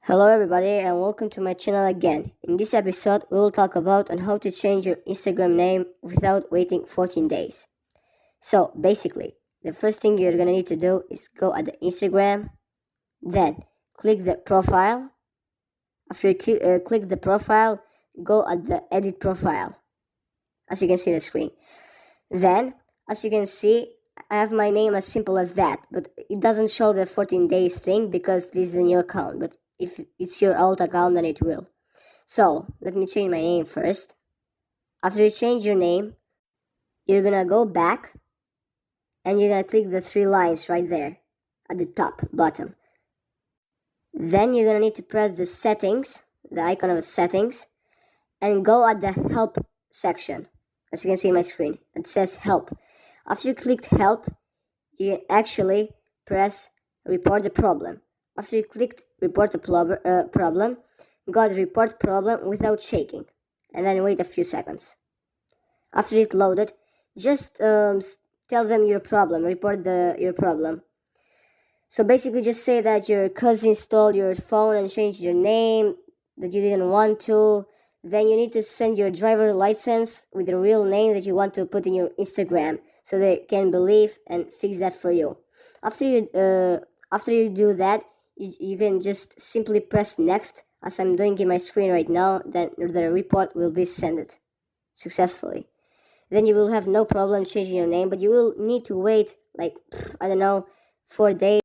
Hello everybody and welcome to my channel again. In this episode we will talk about on how to change your Instagram name without waiting 14 days. So basically, the first thing you're gonna need to do is go at the Instagram, then click the profile. After you click the profile, go at the edit profile, as you can see on the screen. Then, as you can see, I have my name as simple as that, but it doesn't show the 14 days thing because this is a new account, but if it's your old account then it will. So let me change my name first. After you change your name, you're gonna go back and you're gonna click the three lines right there at the top bottom. Then you're gonna need to press the settings, the icon of settings, and go at the help section. As you can see on my screen, it says help. After you clicked help, you actually press report the problem. After you clicked report the problem, go to report problem without shaking, and then wait a few seconds. After it loaded, just tell them your problem, report your problem. So basically just say that your cousin stole your phone and changed your name, that you didn't want to. Then you need to send your driver license with the real name that you want to put in your Instagram so they can believe and fix that for you. After you do that, you can just simply press next, as I'm doing in my screen right now. Then the report will be sent successfully. Then you will have no problem changing your name, but you will need to wait like, I don't know, 4 days.